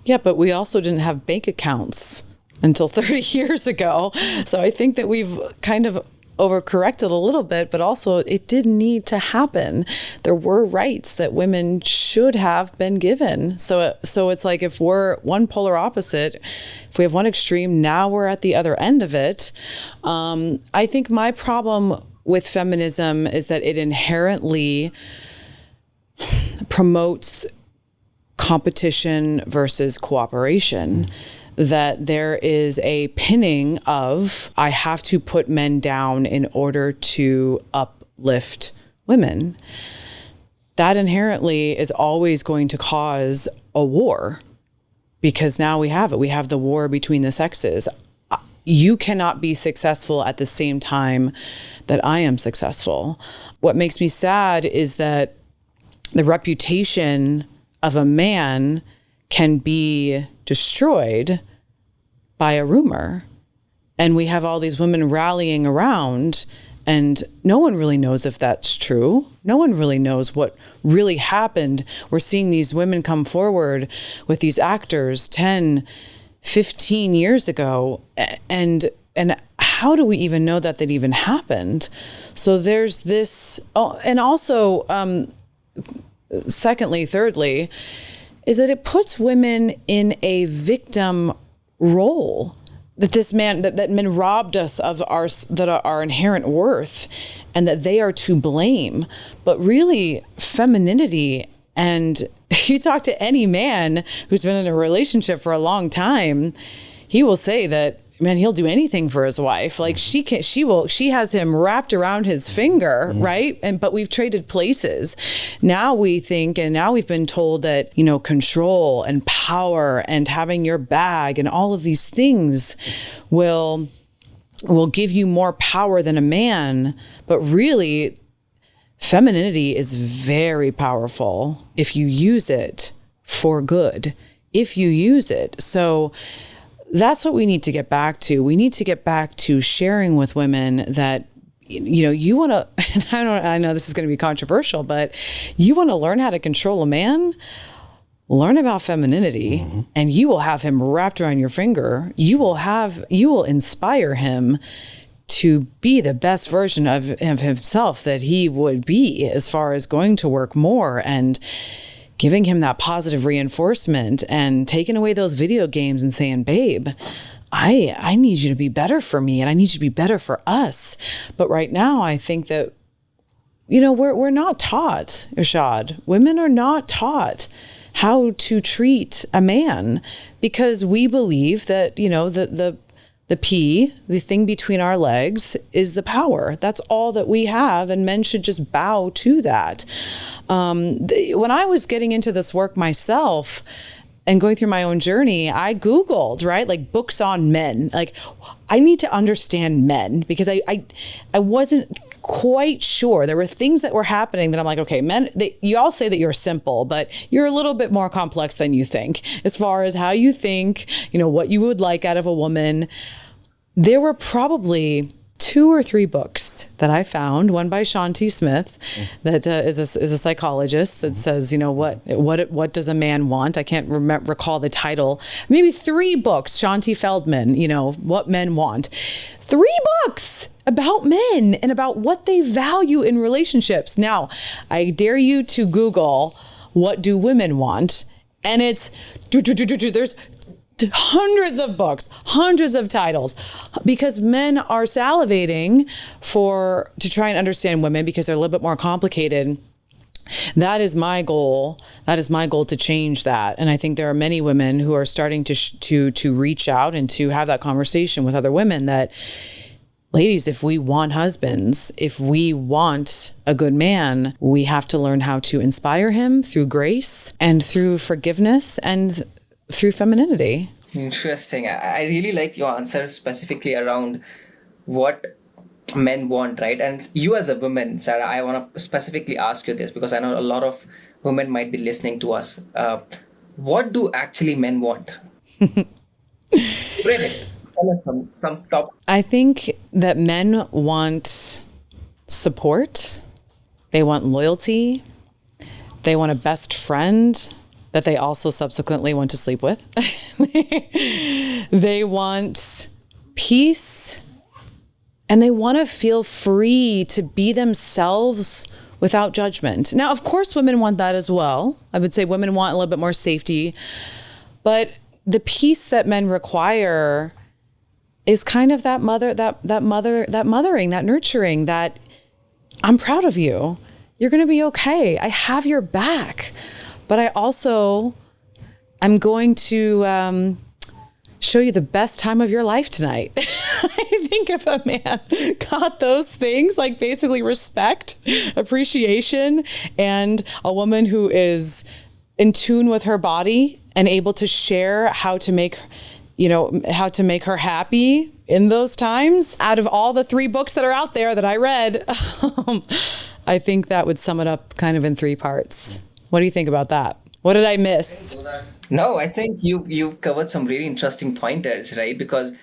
Yeah, but we also didn't have bank accounts until 30 years ago. So I think that we've kind of overcorrected a little bit, but also it did need to happen. There were rights that women should have been given. So it's like if we're one polar opposite, if we have one extreme, now we're at the other end of it. I think my problem with feminism is that it inherently promotes competition versus cooperation. That there is a pinning of, I have to put men down in order to uplift women. That inherently is always going to cause a war, because now we have it. We have the war between the sexes. You cannot be successful at the same time that I am successful. What makes me sad is that the reputation of a man can be destroyed by a rumor. And we have all these women rallying around, and no one really knows if that's true. No one really knows what really happened. We're seeing these women come forward with these actors 10, 15 years ago. And how do we even know that even happened? So there's this, and also, thirdly, is that it puts women in a victim role. That men robbed us of our inherent worth, and that they are to blame. But really, femininity, and if you talk to any man who's been in a relationship for a long time, he will say that, man, he'll do anything for his wife. Like she has him wrapped around his finger, right? But we've traded places. Now we think, and now we've been told that, control and power and having your bag and all of these things will give you more power than a man. But really, femininity is very powerful if you use it for good, if you use it. So that's what we need to get back to. We need to get back to sharing with women that, you want to, and I know this is going to be controversial, but you want to learn how to control a man, learn about femininity, and you will have him wrapped around your finger. You will inspire him to be the best version of himself that he would be, as far as going to work more and giving him that positive reinforcement, and taking away those video games and saying, babe, I need you to be better for me, and I need you to be better for us. But right now, I think that, we're not taught, Irshad. Women are not taught how to treat a man, because we believe that, the P, the thing between our legs, is the power. That's all that we have, and men should just bow to that. When I was getting into this work myself and going through my own journey, I Googled, right, like books on men. Like, I need to understand men, because I wasn't quite sure. There were things that were happening that I'm like, okay, men, you all say that you're simple, but you're a little bit more complex than you think, as far as how you think, what you would like out of a woman. There were probably 2 or 3 books that I found, one by Sean T. Smith, that is a psychologist, that says, what does a man want? I can't recall the title. Maybe 3 books, Sean T. Feldman, what men want. 3 books about men and about what they value in relationships. Now, I dare you to Google, what do women want? And it's, there's hundreds of books, hundreds of titles, because men are salivating to try and understand women, because they're a little bit more complicated. That is my goal. That is my goal, to change that. And I think there are many women who are starting to reach out and to have that conversation with other women that, ladies, if we want husbands, if we want a good man, we have to learn how to inspire him through grace and through forgiveness and through femininity. Interesting. I really like your answer specifically around what men want, right? And you as a woman, Sarah, I want to specifically ask you this, because I know a lot of women might be listening to us. What do actually men want? Really? Tell us some top. I think that men want support. They want loyalty. They want a best friend that they also subsequently want to sleep with. They want peace, and they want to feel free to be themselves without judgment. Now, of course, women want that as well. I would say women want a little bit more safety, but the peace that men require is kind of that mothering, that nurturing, that I'm proud of you. You're going to be okay. I have your back. But I also am going to show you the best time of your life tonight. I think if a man got those things, like basically respect, appreciation, and a woman who is in tune with her body and able to share how to make her happy in those times, out of all the 3 books that are out there that I read, I think that would sum it up kind of in 3 parts. What do you think about that? What did I miss? No, I think you've covered some really interesting pointers, right? Because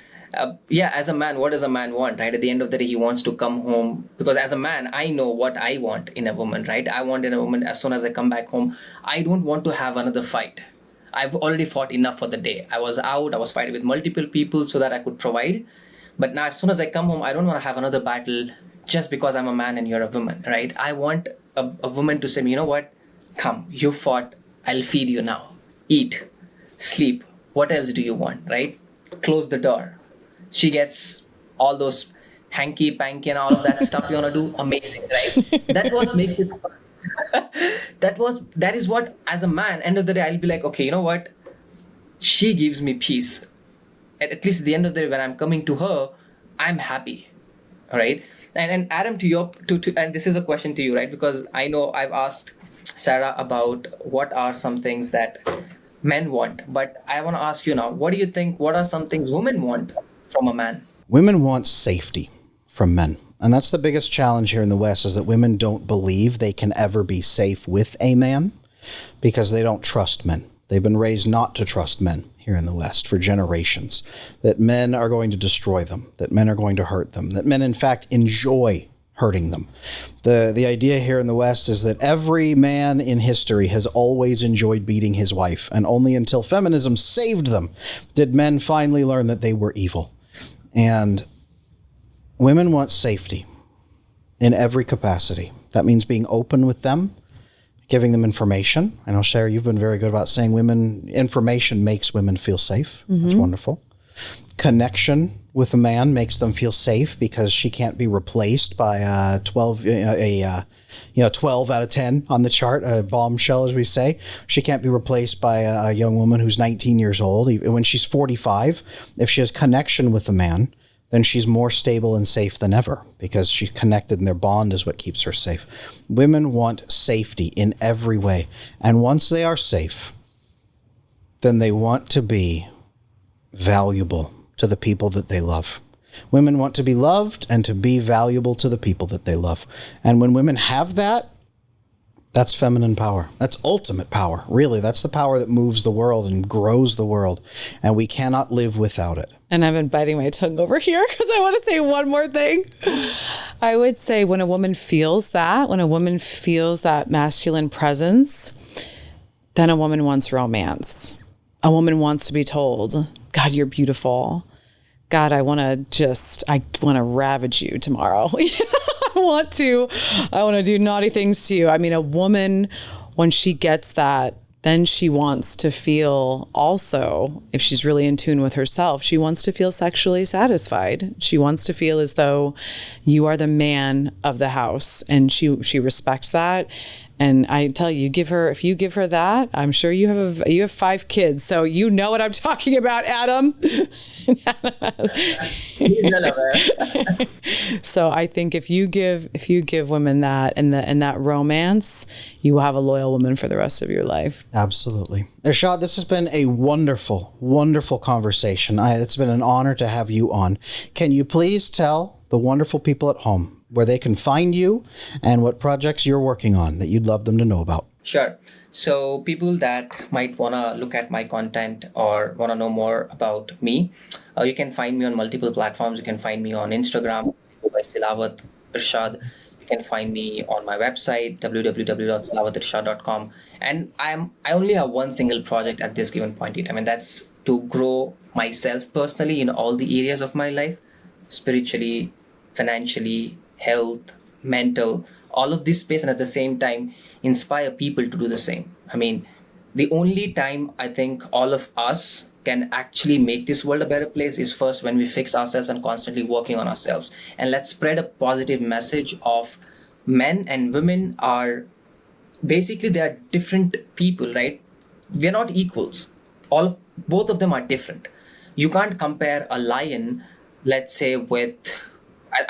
yeah, as a man, what does a man want, right? At the end of the day, he wants to come home. Because as a man, I know what I want in a woman, right? I want in a woman, as soon as I come back home, I don't want to have another fight. I've already fought enough for the day. I was out, I was fighting with multiple people so that I could provide. But now, as soon as I come home, I don't want to have another battle just because I'm a man and you're a woman, right? I want a woman to say, you know what? Come, you fought. I'll feed you now. Eat, sleep. What else do you want, right? Close the door. She gets all those hanky panky and all of that stuff you want to do. Amazing, right? That what makes it fun. That is what, as a man, end of the day, I'll be like, okay, you know what? She gives me peace. At least at the end of the day, when I'm coming to her, I'm happy. All right. And Adam, and this is a question to you, right? Because I know I've asked Sarah about what are some things that men want, but I want to ask you now, what do you think? What are some things women want from a man? Women want safety from men. And that's the biggest challenge here in the West, is that women don't believe they can ever be safe with a man because they don't trust men. They've been raised not to trust men here in the West for generations, that men are going to destroy them, that men are going to hurt them, that men, in fact, enjoy hurting them. The idea here in the West is that every man in history has always enjoyed beating his wife, and only until feminism saved them did men finally learn that they were evil. And women want safety in every capacity. That means being open with them, giving them information. I know, Sarah, you've been very good about saying information makes women feel safe. Mm-hmm. That's wonderful. Connection with a man makes them feel safe because she can't be replaced by a 12 out of 10 on the chart, a bombshell, as we say. She can't be replaced by a young woman who's 19 years old. When she's 45, if she has connection with a man, then she's more stable and safe than ever because she's connected, and their bond is what keeps her safe. Women want safety in every way. And once they are safe, then they want to be valuable to the people that they love. Women want to be loved and to be valuable to the people that they love. And when women have that, that's feminine power. That's ultimate power. Really, that's the power that moves the world and grows the world. And we cannot live without it. And I've been biting my tongue over here because I want to say one more thing. I would say when a woman feels that masculine presence, then a woman wants romance. A woman wants to be told, God, you're beautiful. God, I want to ravage you tomorrow. I want to do naughty things to you. I mean, a woman, when she gets that, then she wants to feel also, if she's really in tune with herself, she wants to feel sexually satisfied. She wants to feel as though you are the man of the house, and she respects that. And I tell you, if you give her that, I'm sure you have 5 kids, so you know what I'm talking about, Adam. He's well aware. So I think if you give women that and that romance, you will have a loyal woman for the rest of your life. Absolutely. Irshad, this has been a wonderful, wonderful conversation. It's been an honor to have you on. Can you please tell the wonderful people at home where they can find you and what projects you're working on that you'd love them to know about? Sure. So people that might want to look at my content or want to know more about me, you can find me on multiple platforms. You can find me on Instagram by Silawath Irshad. You can find me on my website, www.silawathirsha.com. And I only have one single project at this given point in time, and that's to grow myself personally in all the areas of my life, spiritually, financially, health, mental, all of this space, and at the same time inspire people to do the same. I mean, the only time I think all of us can actually make this world a better place is first when we fix ourselves and constantly working on ourselves. And let's spread a positive message of men and women are basically, they are different people, right? We're not equals. Both of them are different. You can't compare a lion, let's say, with,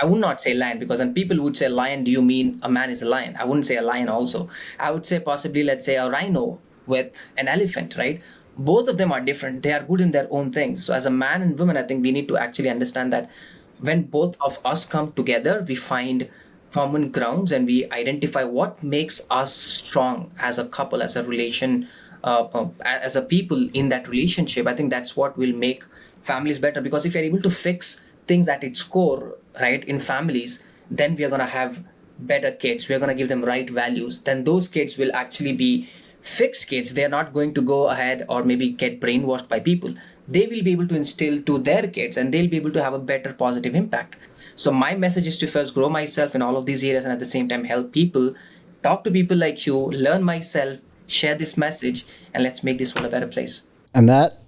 I would not say lion, because then people would say lion, do you mean a man is a lion? I wouldn't say a lion also. I would say possibly, let's say, a rhino with an elephant, right? Both of them are different. They are good in their own things. So as a man and woman, I think we need to actually understand that when both of us come together, we find common grounds and we identify what makes us strong as a couple, as a relation, as a people in that relationship, I think that's what will make families better. Because if you're able to fix things at its core, right, in families, then we are going to have better kids. We are going to give them right values. Then those kids will actually be fixed kids. They are not going to go ahead or maybe get brainwashed by people. They will be able to instill to their kids and they'll be able to have a better positive impact. So my message is to first grow myself in all of these areas and at the same time help people, talk to people like you, learn myself, share this message, and let's make this world a better place. And that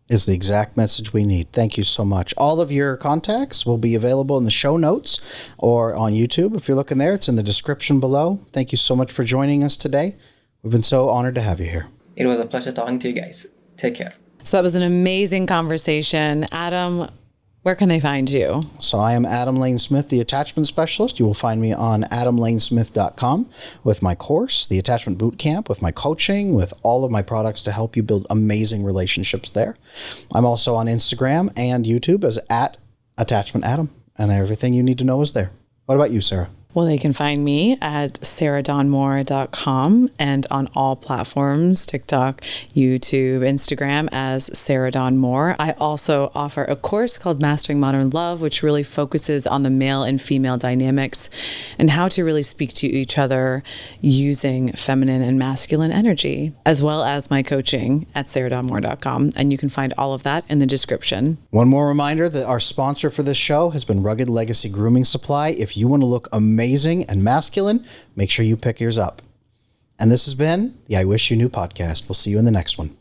is the exact message we need. Thank you so much. All of your contacts will be available in the show notes or on YouTube. If you're looking there, it's in the description below. Thank you so much for joining us today. We've been so honored to have you here. It was a pleasure talking to you guys. Take care. So that was an amazing conversation. Adam, where can they find you? So I am Adam Lane Smith, the attachment specialist. You will find me on adamlanesmith.com with my course, the Attachment Bootcamp, with my coaching, with all of my products to help you build amazing relationships there. I'm also on Instagram and YouTube as @AttachmentAdam, and everything you need to know is there. What about you, Sarah? Well, they can find me at sarahdawnmoore.com and on all platforms, TikTok, YouTube, Instagram as Sarah Dawn Moore. I also offer a course called Mastering Modern Love, which really focuses on the male and female dynamics and how to really speak to each other using feminine and masculine energy, as well as my coaching at sarahdawnmoore.com. And you can find all of that in the description. One more reminder that our sponsor for this show has been Rugged Legacy Grooming Supply. If you want to look amazing and masculine, make sure you pick yours up. And this has been the I Wish You Knew podcast. We'll see you in the next one.